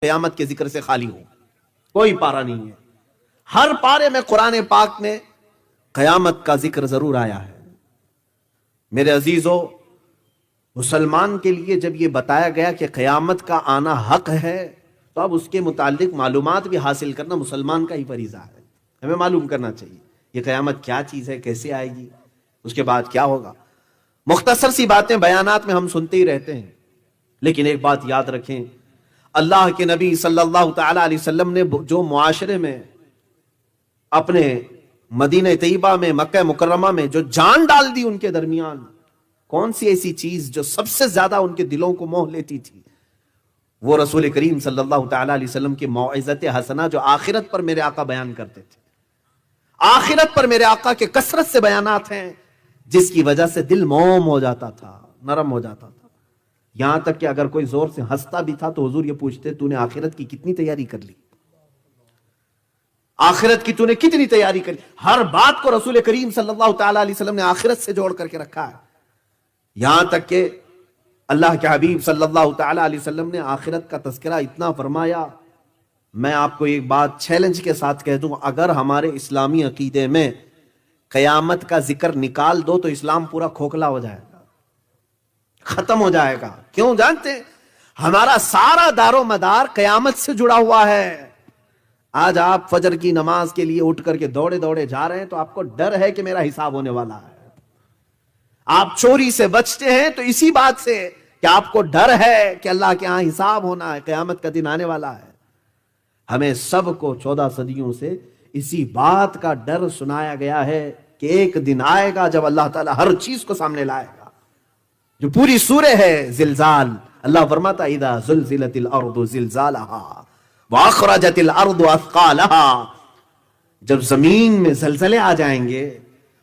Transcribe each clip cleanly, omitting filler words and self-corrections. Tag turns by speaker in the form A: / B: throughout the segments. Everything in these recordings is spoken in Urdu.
A: قیامت کے ذکر سے خالی ہو، کوئی پارہ نہیں ہے۔ ہر پارے میں قرآن پاک میں قیامت کا ذکر ضرور آیا ہے۔ میرے عزیزو، مسلمان کے لیے جب یہ بتایا گیا کہ قیامت کا آنا حق ہے تو اب اس کے متعلق معلومات بھی حاصل کرنا مسلمان کا ہی فریضہ ہے۔ ہمیں معلوم کرنا چاہیے یہ قیامت کیا چیز ہے، کیسے آئے گی، اس کے بعد کیا ہوگا۔ مختصر سی باتیں بیانات میں ہم سنتے ہی رہتے ہیں، لیکن ایک بات یاد رکھیں، اللہ کے نبی صلی اللہ تعالی علیہ وسلم نے جو معاشرے میں، اپنے مدینہ طیبہ میں، مکہ مکرمہ میں جو جان ڈال دی ان کے درمیان، کون سی ایسی چیز جو سب سے زیادہ ان کے دلوں کو موہ لیتی تھی؟ وہ رسول کریم صلی اللہ تعالی علیہ وسلم کی موعظت حسنہ جو آخرت پر میرے آقا بیان کرتے تھے۔ آخرت پر میرے آقا کے کثرت سے بیانات ہیں جس کی وجہ سے دل موم ہو جاتا تھا، نرم ہو جاتا تھا، یہاں تک کہ اگر کوئی زور سے ہنستا بھی تھا تو حضور یہ پوچھتے تو نے آخرت کی کتنی تیاری کر لی؟ آخرت کی تو نے کتنی تیاری کر لی؟ ہر بات کو رسول کریم صلی اللہ تعالی علیہ وسلم نے آخرت سے جوڑ کر کے رکھا ہے، یہاں تک کہ اللہ کے حبیب صلی اللہ تعالی علیہ وسلم نے آخرت کا تذکرہ اتنا فرمایا۔ میں آپ کو ایک بات چیلنج کے ساتھ کہہ دوں، اگر ہمارے اسلامی عقیدے میں قیامت کا ذکر نکال دو تو اسلام پورا کھوکھلا ہو جائے گا، ختم ہو جائے گا۔ کیوں جانتے ہیں؟ ہمارا سارا دار و مدار قیامت سے جڑا ہوا ہے۔ آج آپ فجر کی نماز کے لیے اٹھ کر کے دوڑے دوڑے جا رہے ہیں تو آپ کو ڈر ہے کہ میرا حساب ہونے والا ہے۔ آپ چوری سے بچتے ہیں تو اسی بات سے کہ آپ کو ڈر ہے کہ اللہ کے ہاں حساب ہونا ہے، قیامت کا دن آنے والا ہے۔ ہمیں سب کو 14 صدیوں سے اسی بات کا ڈر سنایا گیا ہے کہ ایک دن آئے گا جب اللہ تعالیٰ ہر چیز کو سامنے لائے گا۔ جو پوری سورہ ہے زلزال، اللہ فرماتا اذا زلزلت الارض زلزالها واخرجت الارض اثقالها، جب زمین میں زلزلے آ جائیں گے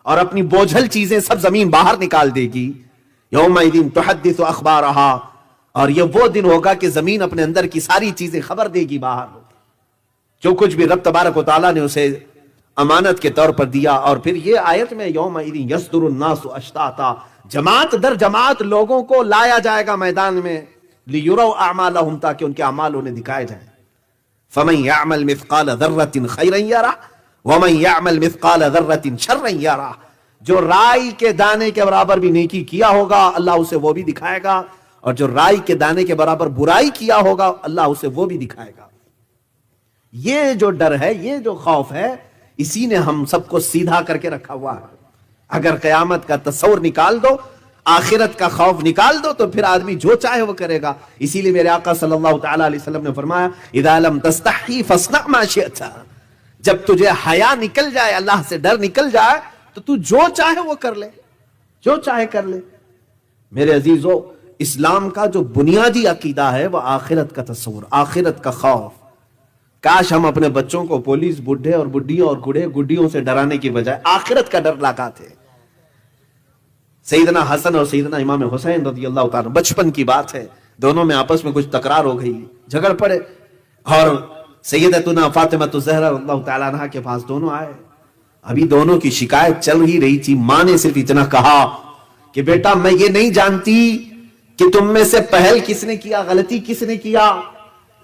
A: اور اپنی بوجھل چیزیں سب زمین باہر نکال دے گی، یومئذ تحدث اخبارها، اور یہ وہ دن ہوگا کہ زمین اپنے اندر کی ساری چیزیں خبر دے گی باہر، جو کچھ بھی رب تبارک و تعالیٰ نے اسے امانت کے طور پر دیا۔ اور پھر یہ آیت میں یومئذ یصدر الناس اشتاتا، جماعت در جماعت لوگوں کو لایا جائے گا میدان میں، لیروا اعمالهم، تاکہ ان کے اعمال انہیں دکھائے جائیں۔ فمن يعمل مثقال ذرة خيرا يره ومن يعمل مثقال ذرة شرا يره، جو رائی کے دانے کے برابر بھی نیکی کیا ہوگا اللہ اسے وہ بھی دکھائے گا، اور جو رائی کے دانے کے برابر برائی کیا ہوگا اللہ اسے وہ بھی دکھائے گا۔ یہ جو ڈر ہے، یہ جو خوف ہے، اسی نے ہم سب کو سیدھا کر کے رکھا ہوا ہے۔ اگر قیامت کا تصور نکال دو، آخرت کا خوف نکال دو، تو پھر آدمی جو چاہے وہ کرے گا۔ اسی لیے میرے آقا صلی اللہ تعالی علیہ وسلم نے فرمایا اذا لم تستحی فاصنع ما شئت، جب تجھے حیا نکل جائے، اللہ سے ڈر نکل جائے، تو تو جو چاہے وہ کر لے، جو چاہے کر لے۔ میرے عزیزو، اسلام کا جو بنیادی عقیدہ ہے وہ آخرت کا تصور، آخرت کا خوف۔ کاش ہم اپنے بچوں کو پولیس، بڈھے اور بڈھیوں اور گڑھے گڈیوں سے ڈرانے کی بجائے آخرت کا ڈر لاتے تھے۔ سیدنا حسن اور سیدنا امام حسین رضی اللہ تعالیٰ، بچپن کی بات ہے، دونوں میں آپس میں کچھ تکرار ہو گئی، جھگڑ پڑے، اور سیدتنا فاطمہ الزہرا رضی اللہ تعالیٰ عنہا کے پاس دونوں آئے۔ ابھی دونوں کی شکایت چل ہی رہی تھی، ماں نے صرف اتنا کہا کہ بیٹا میں یہ نہیں جانتی کہ تم میں سے پہل کس نے کیا، غلطی کس نے کیا،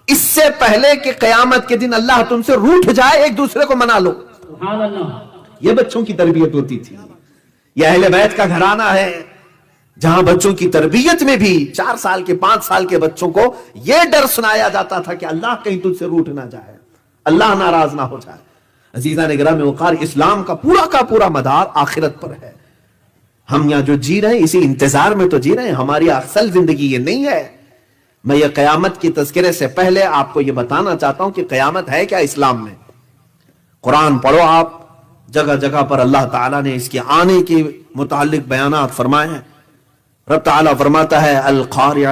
A: اس سے پہلے کہ قیامت کے دن اللہ تم سے روٹھ جائے ایک دوسرے کو منا لو۔ سبحان اللہ، یہ بچوں کی تربیت ہوتی تھی۔ یہ اہل بیت کا گھرانہ ہے جہاں بچوں کی تربیت میں بھی 4 سال کے 5 سال کے بچوں کو یہ ڈر سنایا جاتا تھا کہ اللہ کہیں تجھ سے روٹھ نہ جائے، اللہ ناراض نہ ہو جائے۔ عزیزان گرامی وقار، اسلام کا پورا مدار آخرت پر ہے۔ ہم یہاں جو جی رہے ہیں اسی انتظار میں تو جی رہے ہیں، ہماری اصل زندگی یہ نہیں ہے۔ میں یہ قیامت کی تذکرے سے پہلے آپ کو یہ بتانا چاہتا ہوں کہ قیامت ہے کیا اسلام میں۔ قرآن پڑھو آپ، جگہ جگہ پر اللہ تعالیٰ نے اس کے آنے کے متعلق بیانات فرمائے ہیں۔ رب تعالیٰ فرماتا ہے القاریہ